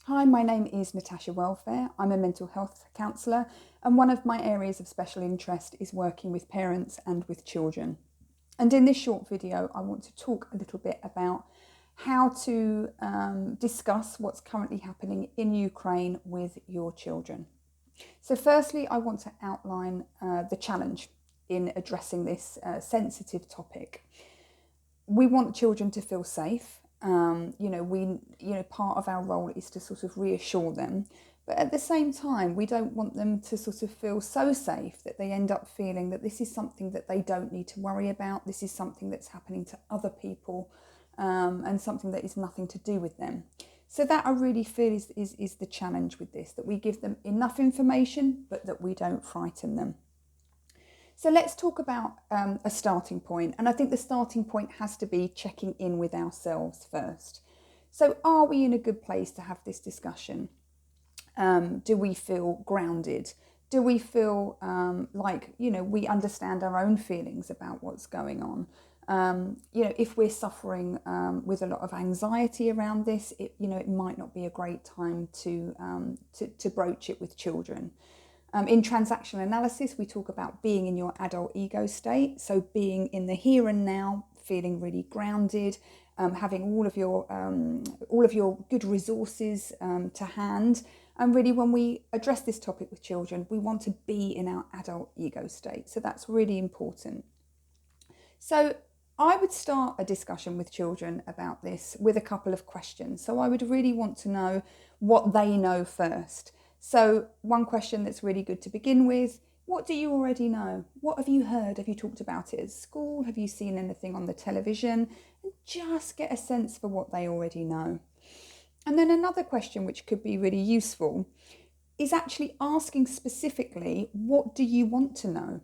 Hi, my name is Natasha Welfare. I'm a mental health counsellor, and one of my areas of special interest is working with parents and with children. And in this short video, I want to talk a little bit about how to discuss what's currently happening in Ukraine with your children. So firstly, I want to outline the challenge in addressing this sensitive topic. We want children to feel safe. Part of our role is to sort of reassure them, but at the same time, we don't want them to sort of feel so safe that they end up feeling that this is something that they don't need to worry about. This is something that's happening to other people, and something that is nothing to do with them. So that I really feel is the challenge with this, that we give them enough information, but that we don't frighten them. So let's talk about a starting point. And I think the starting point has to be checking in with ourselves first. So are we in a good place to have this discussion? Do we feel grounded? Do we feel like, we understand our own feelings about what's going on? If we're suffering with a lot of anxiety around this, it might not be a great time to broach it with children. In transactional analysis, we talk about being in your adult ego state, so being in the here and now, feeling really grounded, having all of your good resources to hand. And really, when we address this topic with children, we want to be in our adult ego state. So that's really important. So I would start a discussion with children about this with a couple of questions. So I would really want to know what they know first. So one question that's really good to begin with: what do you already know? What have you heard? Have you talked about it at school? Have you seen anything on the television? And just get a sense for what they already know. And then another question which could be really useful is actually asking specifically, what do you want to know?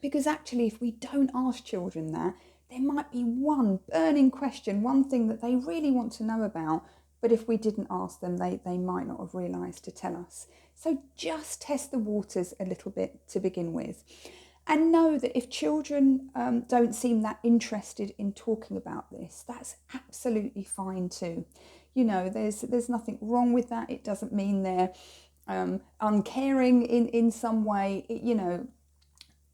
Because actually, if we don't ask children that, there might be one burning question, one thing that they really want to know about, but if we didn't ask them, they might not have realised to tell us. So just test the waters a little bit to begin with. And know that if children don't seem that interested in talking about this, that's absolutely fine too. There's nothing wrong with that. It doesn't mean they're uncaring in some way.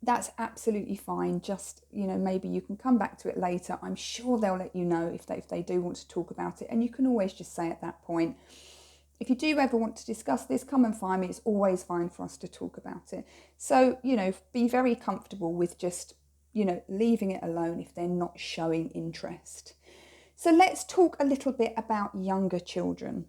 That's absolutely fine. Just, maybe you can come back to it later. I'm sure they'll let you know if they do want to talk about it. And you can always just say at that point, if you do ever want to discuss this, come and find me. It's always fine for us to talk about it. So, be very comfortable with just, leaving it alone if they're not showing interest. So let's talk a little bit about younger children.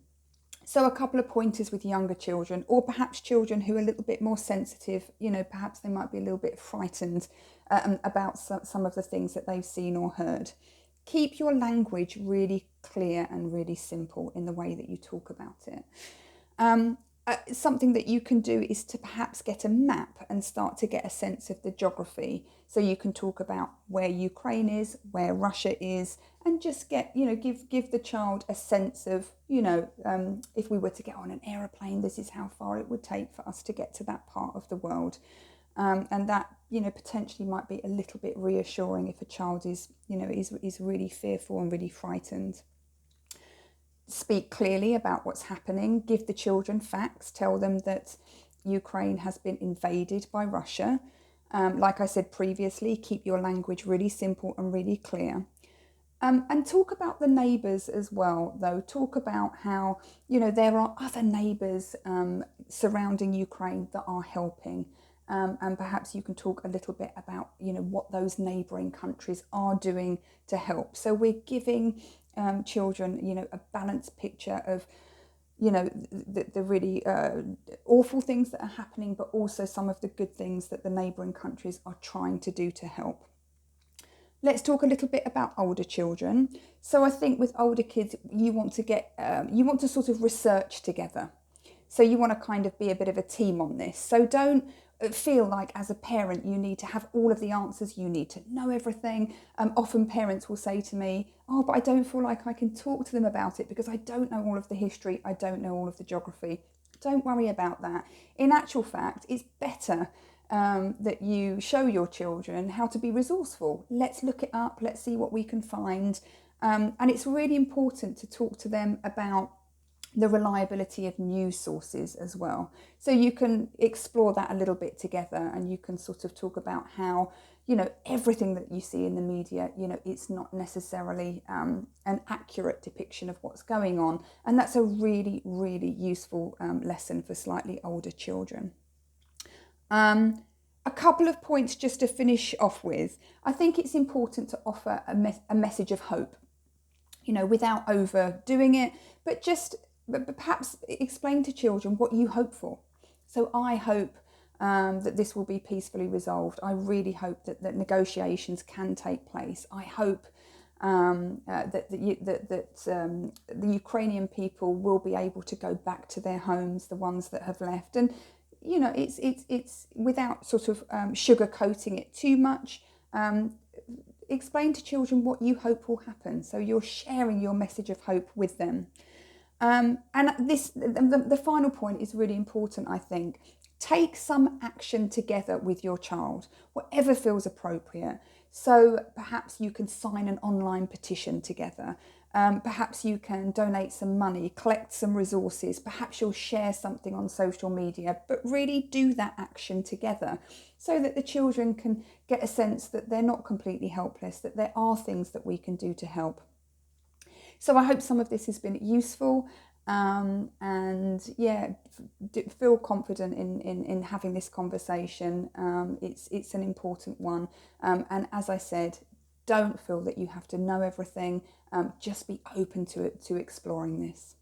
So a couple of pointers with younger children, or perhaps children who are a little bit more sensitive, perhaps they might be a little bit frightened about some of the things that they've seen or heard. Keep your language really clear and really simple in the way that you talk about it. Something that you can do is to perhaps get a map and start to get a sense of the geography. So you can talk about where Ukraine is, where Russia is, and just give the child a sense of, if we were to get on an aeroplane, this is how far it would take for us to get to that part of the world. And that, potentially might be a little bit reassuring if a child is really fearful and really frightened. Speak clearly about what's happening, give the children facts, tell them that Ukraine has been invaded by Russia. Like I said previously, keep your language really simple and really clear. And talk about the neighbours as well, though. Talk about how, there are other neighbours surrounding Ukraine that are helping. And perhaps you can talk a little bit about, what those neighbouring countries are doing to help. So we're giving children, a balanced picture of, the really awful things that are happening, but also some of the good things that the neighbouring countries are trying to do to help. Let's talk a little bit about older children. So I think with older kids, you want to sort of research together. So you want to kind of be a bit of a team on this. So don't feel like as a parent you need to have all of the answers, you need to know everything. Often parents will say to me, oh, but I don't feel like I can talk to them about it because I don't know all of the history, I don't know all of the geography. Don't worry about that. In actual fact, it's better that you show your children how to be resourceful. Let's look it up, let's see what we can find. And it's really important to talk to them about the reliability of news sources as well. So you can explore that a little bit together, and you can sort of talk about how, everything that you see in the media, it's not necessarily an accurate depiction of what's going on. And that's a really, really useful lesson for slightly older children. A couple of points just to finish off with. I think it's important to offer a message of hope, without overdoing it, but perhaps explain to children what you hope for. So I hope that this will be peacefully resolved. I really hope that negotiations can take place. I hope that the Ukrainian people will be able to go back to their homes, the ones that have left. And it's without sort of sugarcoating it too much. Explain to children what you hope will happen. So you're sharing your message of hope with them. And the final point is really important, I think. Take some action together with your child, whatever feels appropriate. So perhaps you can sign an online petition together. Perhaps you can donate some money, collect some resources. Perhaps you'll share something on social media, but really do that action together so that the children can get a sense that they're not completely helpless, that there are things that we can do to help. So I hope some of this has been useful, and feel confident in having this conversation. It's an important one, and as I said, don't feel that you have to know everything. Just be open to exploring this.